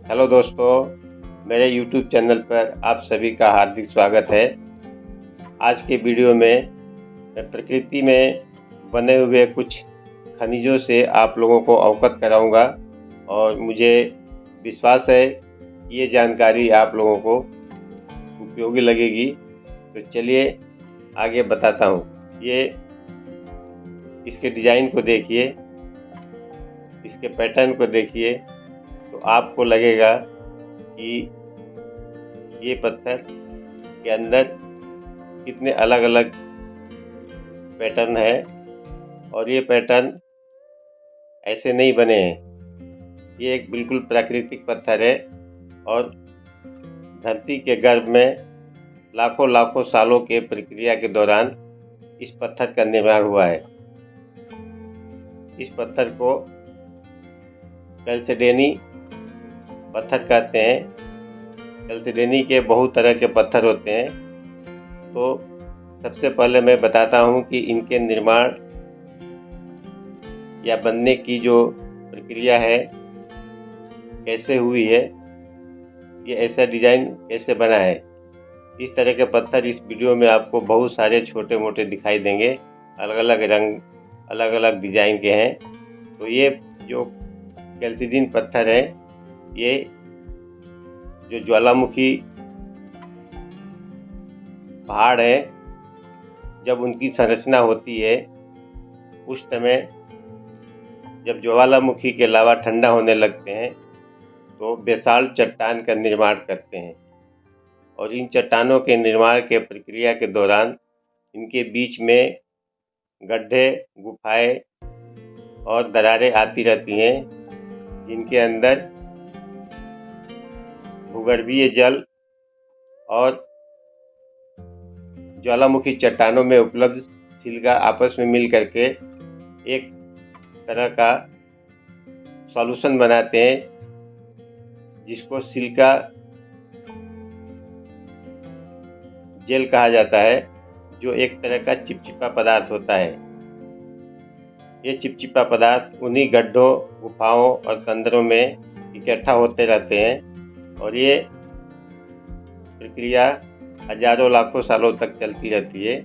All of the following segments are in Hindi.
हेलो दोस्तों, मेरे YouTube चैनल पर आप सभी का हार्दिक स्वागत है। आज के वीडियो में मैं प्रकृति में बने हुए कुछ खनिजों से आप लोगों को अवगत कराऊंगा और मुझे विश्वास है कि ये जानकारी आप लोगों को उपयोगी लगेगी। तो चलिए आगे बताता हूँ। ये इसके डिज़ाइन को देखिए, इसके पैटर्न को देखिए, तो आपको लगेगा कि ये पत्थर के अंदर कितने अलग अलग पैटर्न है और ये पैटर्न ऐसे नहीं बने हैं। ये एक बिल्कुल प्राकृतिक पत्थर है और धरती के गर्भ में लाखों लाखों सालों के प्रक्रिया के दौरान इस पत्थर का निर्माण हुआ है। इस पत्थर को कैल्सिडेनी पत्थर कहते हैं। कैल्सिडेनी के बहुत तरह के पत्थर होते हैं। तो सबसे पहले मैं बताता हूँ कि इनके निर्माण या बनने की जो प्रक्रिया है कैसे हुई है, ये ऐसा डिज़ाइन कैसे बना है। इस तरह के पत्थर इस वीडियो में आपको बहुत सारे छोटे मोटे दिखाई देंगे, अलग अलग रंग, अलग अलग डिज़ाइन के हैं। तो ये जो कैल्सिडीन पत्थर है, ये जो ज्वालामुखी पहाड़ है, जब उनकी संरचना होती है उस समय जब ज्वालामुखी के लावा ठंडा होने लगते हैं तो बेसाल्ट चट्टान का निर्माण करते हैं और इन चट्टानों के निर्माण के प्रक्रिया के दौरान इनके बीच में गड्ढे, गुफाएं और दरारें आती रहती हैं, जिनके अंदर भूगर्भीय जल और ज्वालामुखी चट्टानों में उपलब्ध सिलिका आपस में मिल करके एक तरह का सॉल्यूशन बनाते हैं, जिसको सिलिका जेल कहा जाता है, जो एक तरह का चिपचिपा पदार्थ होता है। ये चिपचिपा पदार्थ उन्हीं गड्ढों, गुफाओं और कंदरों में इकट्ठा होते रहते हैं और ये प्रक्रिया हजारों लाखों सालों तक चलती रहती है।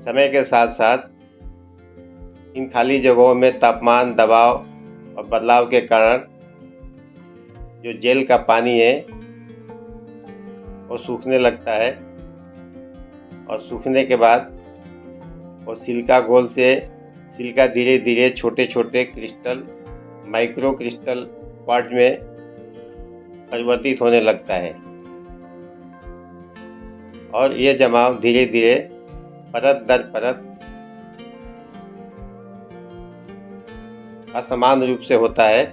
समय के साथ साथ इन खाली जगहों में तापमान, दबाव और बदलाव के कारण जो जेल का पानी है वो सूखने लगता है और सूखने के बाद वो सिलिका घोल से सिलिका धीरे धीरे छोटे छोटे क्रिस्टल, माइक्रो क्रिस्टल क्वार्ट्ज में परिवर्तित होने लगता है और ये जमाव धीरे धीरे परत दर परत असमान रूप से होता है,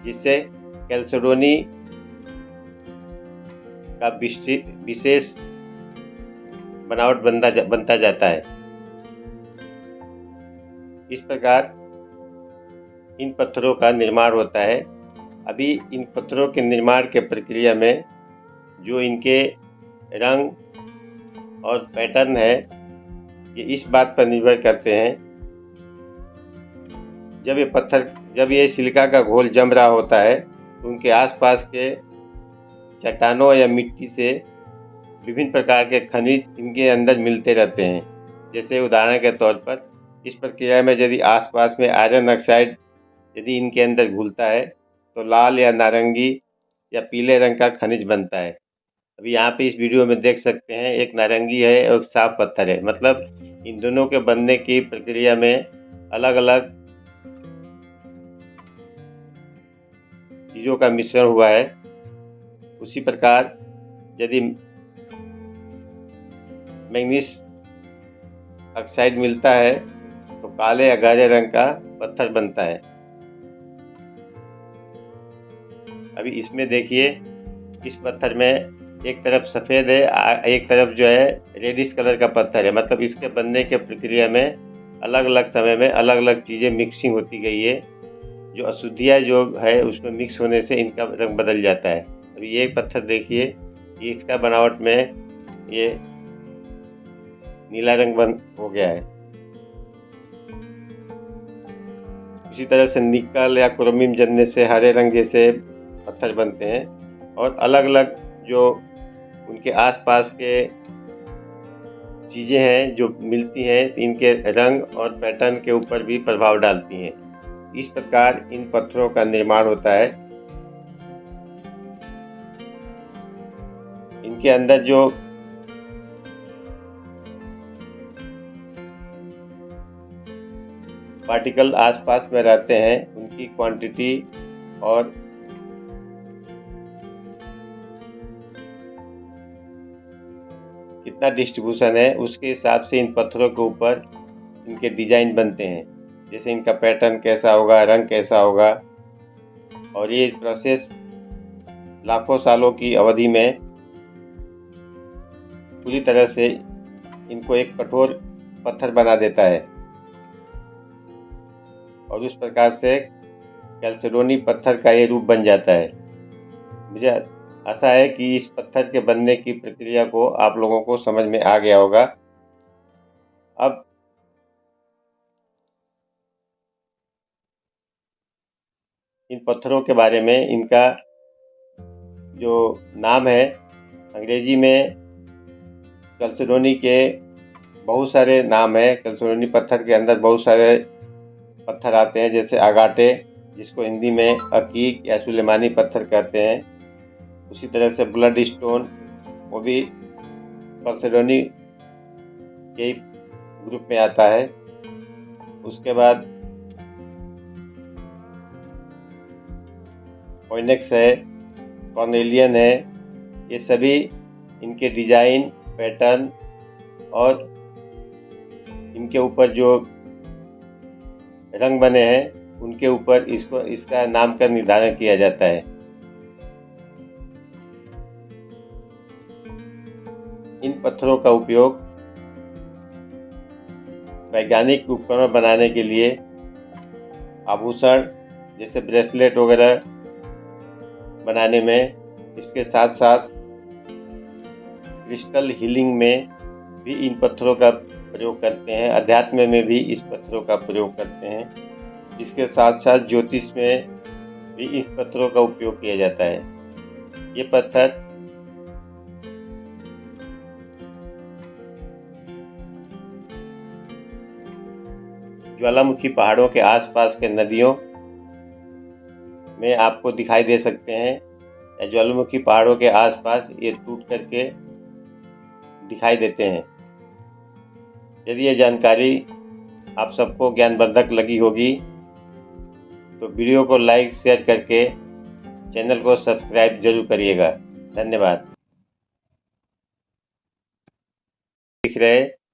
जिससे कैल्सिडोनी का विशेष बनावट बनता जाता है। इस प्रकार इन पत्थरों का निर्माण होता है। अभी इन पत्थरों के निर्माण के प्रक्रिया में जो इनके रंग और पैटर्न है, ये इस बात पर निर्भर करते हैं, जब ये सिलिका का घोल जम रहा होता है तो उनके आसपास के चट्टानों या मिट्टी से विभिन्न प्रकार के खनिज इनके अंदर मिलते रहते हैं। जैसे उदाहरण के तौर पर इस प्रक्रिया में यदि आसपास में आयरन ऑक्साइड यदि इनके अंदर घुलता है तो लाल या नारंगी या पीले रंग का खनिज बनता है। अभी यहाँ पे इस वीडियो में देख सकते हैं, एक नारंगी है और एक साफ पत्थर है। मतलब इन दोनों के बनने की प्रक्रिया में अलग अलग चीज़ों का मिश्रण हुआ है। उसी प्रकार यदि मैग्नीज ऑक्साइड मिलता है तो काले या गहरे रंग का पत्थर बनता है। अभी इसमें देखिए, इस पत्थर में एक तरफ सफ़ेद है, एक तरफ जो है रेडिश कलर का पत्थर है। मतलब इसके बनने के प्रक्रिया में अलग अलग समय में अलग अलग चीज़ें मिक्सिंग होती गई है। जो अशुद्धियाँ जो है उसमें मिक्स होने से इनका रंग बदल जाता है। अभी ये पत्थर देखिए, ये इसका बनावट में ये नीला रंग बन हो गया है। उसी तरह से निकल या क्रोमियम जमने से हरे रंग जैसे पत्थर बनते हैं, और अलग अलग जो उनके आसपास के चीज़ें हैं जो मिलती हैं, इनके रंग और पैटर्न के ऊपर भी प्रभाव डालती हैं। इस प्रकार इन पत्थरों का निर्माण होता है। इनके अंदर जो पार्टिकल आसपास में रहते हैं, उनकी क्वांटिटी और कितना डिस्ट्रीब्यूशन है, उसके हिसाब से इन पत्थरों के ऊपर इनके डिजाइन बनते हैं। जैसे इनका पैटर्न कैसा होगा, रंग कैसा होगा, और ये प्रोसेस लाखों सालों की अवधि में पूरी तरह से इनको एक कठोर पत्थर बना देता है, और उस प्रकार से कैल्सिडोनी पत्थर का ये रूप बन जाता है। मुझे आशा है कि इस पत्थर के बनने की प्रक्रिया को आप लोगों को समझ में आ गया होगा। अब इन पत्थरों के बारे में इनका जो नाम है, अंग्रेजी में कैल्सिडोनी के बहुत सारे नाम है। कैल्सिडोनी पत्थर के अंदर बहुत सारे पत्थर आते हैं, जैसे आगाटे, जिसको हिंदी में अकीक या सुलेमानी पत्थर कहते हैं। उसी तरह से ब्लड स्टोन, वो भी कैल्सिडोनी के ग्रुप में आता है। उसके बाद ऑयनेक्स है, कॉर्नेलियन है। ये सभी इनके डिजाइन, पैटर्न और इनके ऊपर जो रंग बने हैं, उनके ऊपर इसका नाम का निर्धारण किया जाता है। इन पत्थरों का उपयोग वैज्ञानिक उपकरण बनाने के लिए, आभूषण जैसे ब्रेसलेट वगैरह बनाने में, इसके साथ साथ क्रिस्टल हीलिंग में भी इन पत्थरों का प्रयोग करते हैं। अध्यात्म में भी इस पत्थरों का प्रयोग करते हैं। इसके साथ साथ ज्योतिष में भी इस पत्थरों का उपयोग किया जाता है। ये पत्थर ज्वालामुखी पहाड़ों के आसपास के नदियों में आपको दिखाई दे सकते हैं, या ज्वालामुखी पहाड़ों के आसपास ये टूट करके दिखाई देते हैं। यदि ये जानकारी आप सबको ज्ञानवर्धक लगी होगी तो वीडियो को लाइक शेयर करके चैनल को सब्सक्राइब जरूर करिएगा। धन्यवाद। दिख रहे